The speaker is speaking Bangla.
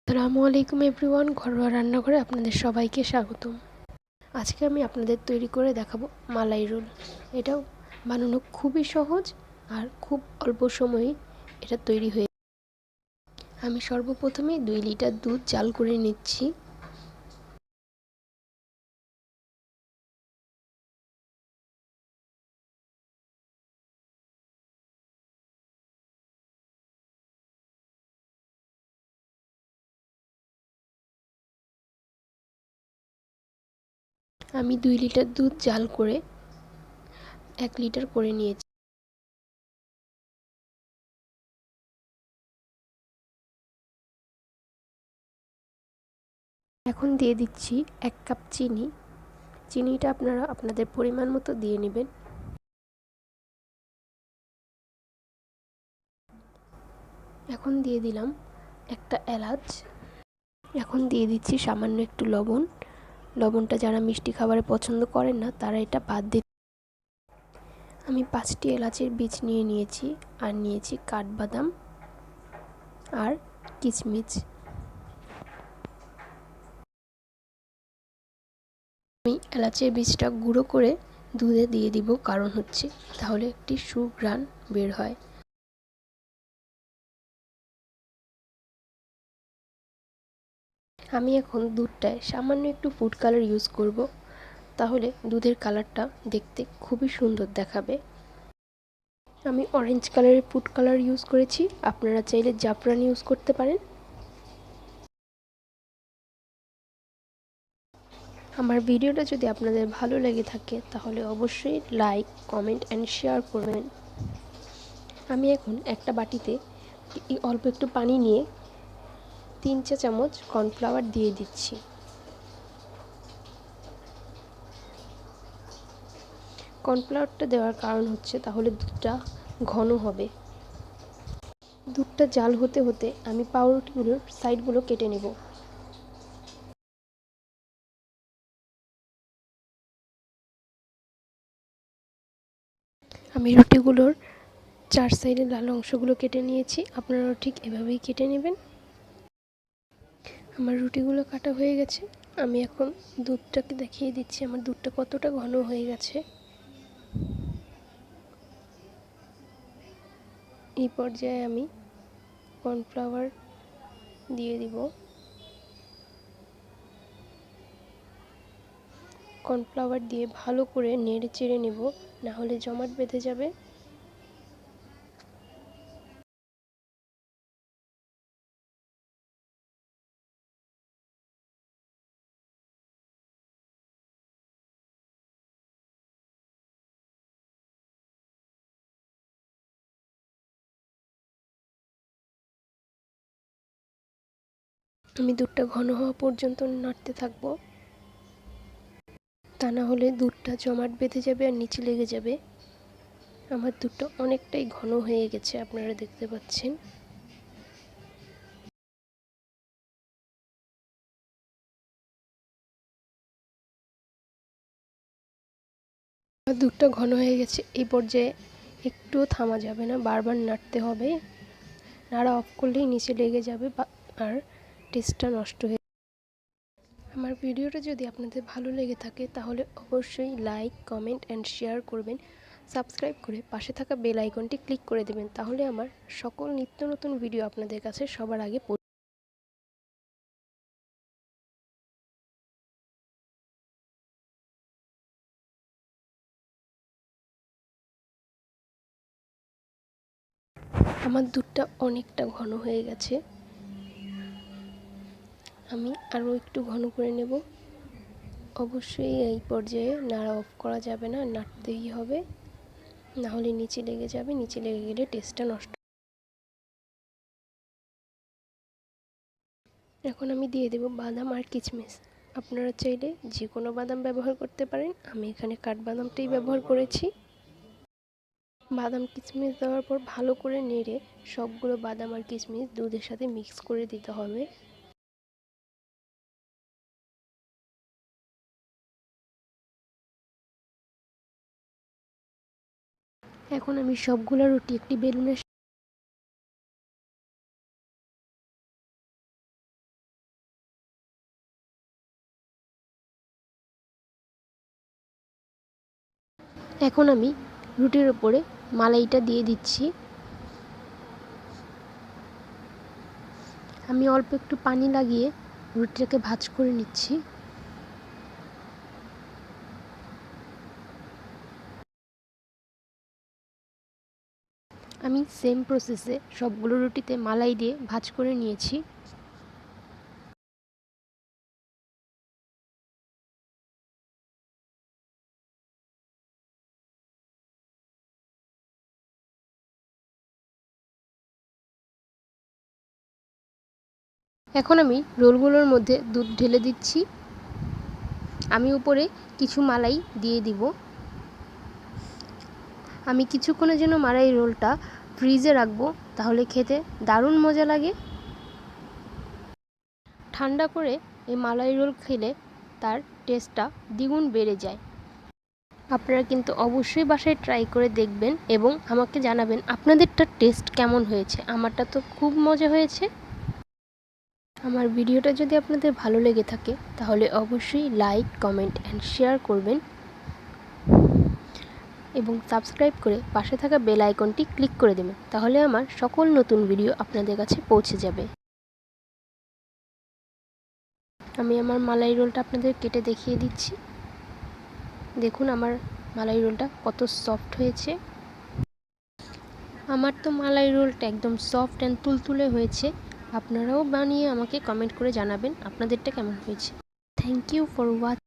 আসসালামু আলাইকুম এভরিওয়ান, ঘরোয়া রান্নাঘরে আপনাদের সবাইকে স্বাগতম। আজকে আমি আপনাদের তৈরি করে দেখাবো মালাই রোল। এটাও বানানো খুবই সহজ আর খুব অল্প সময়ে এটা তৈরি হয়ে। আমি সর্বপ্রথমে 2 লিটার দুধ জাল করে নিচ্ছি। আমি 2 লিটার দুধ জাল করে 1 লিটার করে নিয়েছি। এখন দিয়ে দিচ্ছি 1 কাপ চিনি। চিনিটা আপনারা আপনাদের পরিমাণ মতো দিয়ে নেবেন। এখন দিয়ে দিলাম একটা এলাচ। এখন দিয়ে দিচ্ছি সামান্য একটু লবণ। লবণটা যারা মিষ্টি খাবারে পছন্দ করেন না তারা এটা বাদ দিতে। আমি 5টি এলাচের বীজ নিয়ে নিয়েছি আর নিয়েছি কাঠবাদাম আর কিশমিশ। আমি এলাচের বীজটা গুঁড়ো করে দুধে দিয়ে দিব, কারণ হচ্ছে তাহলে একটি সুঘ্রাণ বের হয়। আমি এখন দুধটায় সামান্য একটু ফুড কালার ইউজ করব, তাহলে দুধের কালারটা দেখতে খুবই সুন্দর দেখাবে। আমি অরেঞ্জ কালারের ফুড কালার ইউজ করেছি, আপনারা চাইলে জাফরান ইউজ করতে পারেন। আমার ভিডিওটা যদি আপনাদের ভালো লেগে থাকে তাহলে অবশ্যই লাইক, কমেন্ট অ্যান্ড শেয়ার করবেন। আমি এখন একটা বাটিতে অল্প একটু পানি নিয়ে 3 চা চামচ কর্নফ্লাওয়ার দিয়ে দিচ্ছি। কর্নফ্লাওয়ারটা দেওয়ার কারণ হচ্ছে তাহলে দুধটা ঘন হবে। দুধটা জাল হতে হতে আমি পাউরুটিগুলোর সাইডগুলো কেটে নেব। আমি রুটিগুলোর 4 সাইডের লাল অংশগুলো কেটে নিয়েছি, আপনারাও ঠিক এভাবেই কেটে নেবেন। আমার রুটিগুলো কাটা হয়ে গেছে। আমি এখন দুধটাকে দেখিয়ে দিচ্ছি আমার দুধটা কতটা ঘন হয়ে গেছে। এই পর্যায়ে আমি কর্নফ্লাওয়ার দিয়ে দিব। কর্নফ্লাওয়ার দিয়ে ভালো করে নেড়ে চেড়ে নেব, না হলে জমাট বেঁধে যাবে। আমি দুধটা ঘন হওয়া পর্যন্ত নাড়তে থাকবো, তা না হলে দুধটা জমাট বেঁধে যাবে আর নিচে লেগে যাবে। আমার দুধটা অনেকটাই ঘন হয়ে গেছে, আপনারা দেখতে পাচ্ছেন। আমার দুধটা ঘন হয়ে গেছে। এই পর্যায়ে একটুও থামা যাবে না, বারবার নাড়তে হবে। নাড়া অফ করলেই নিচে লেগে যাবে আর টেস্টটা নষ্ট হয়ে। আমার ভিডিওটা যদি আপনাদের ভালো লেগে থাকে তাহলে অবশ্যই লাইক, কমেন্ট অ্যান্ড শেয়ার করবেন। সাবস্ক্রাইব করে পাশে থাকা বেল আইকনটি ক্লিক করে দেবেন, তাহলে আমার সকল নিত্য নতুন ভিডিও আপনাদের কাছে সবার আগে আমার দুধটা অনেকটা ঘন হয়ে গেছে। আমি আরও একটু ঘন করে নেব। অবশ্যই এই পর্যায়ে নাড়া অফ করা যাবে না, নাড়তেই হবে, না হলে নিচে লেগে যাবে। নিচে লেগে গেলে টেস্টটা নষ্ট। এখন আমি দিয়ে দেব বাদাম আর কিশমিশ। আপনারা চাইলে যে কোনো বাদাম ব্যবহার করতে পারেন, আমি এখানে কাঠবাদামটাই ব্যবহার করেছি। বাদাম কিশমিশ দেওয়ার পর ভালো করে নেড়ে সবগুলো বাদাম আর কিশমিশ দুধের সাথে মিক্স করে দিতে হবে। এখন আমি সবগুলো রুটি একটি বেলুনের এখন আমি রুটির ওপরে মালাইটা দিয়ে দিচ্ছি। আমি অল্প একটু পানি লাগিয়ে রুটিটাকে ভাঁজ করে নিচ্ছি। আমি সেম প্রসেসে সবগুলো রুটিতে মালাই দিয়ে ভাঁজ করে নিয়েছি। এখন আমি রোলগুলোর মধ্যে দুধ ঢেলে দিচ্ছি। আমি উপরে কিছু মালাই দিয়ে দিব। আমি কিছুক্ষণের জন্য মালাই রোলটা ফ্রিজে রাখবো, তাহলে খেতে দারুণ মজা লাগে। ঠান্ডা করে এই মালাই রোল খেলে তার টেস্টটা দ্বিগুণ বেড়ে যায়। আপনারা কিন্তু অবশ্যই বাসায় ট্রাই করে দেখবেন এবং আমাকে জানাবেন আপনাদেরটার টেস্ট কেমন হয়েছে। আমারটা তো খুব মজা হয়েছে। আমার ভিডিওটা যদি আপনাদের ভালো লেগে থাকে তাহলে অবশ্যই লাইক, কমেন্ট অ্যান্ড শেয়ার করবেন এবং সাবস্ক্রাইব করে পাশে থাকা বেল আইকনটি ক্লিক করে দেবেন, তাহলে আমার সকল নতুন ভিডিও আপনাদের কাছে পৌঁছে যাবে। আমি আমার মালাই রোলটা আপনাদের কেটে দেখিয়ে দিচ্ছি। দেখুন আমার মালাই রোলটা কত সফট হয়েছে। আমার তো মালাই রোলটা একদম সফট অ্যান্ড তুলতুলে হয়েছে। আপনারাও বানিয়ে আমাকে কমেন্ট করে জানাবেন আপনাদেরটা কেমন হয়েছে। Thank you for watching.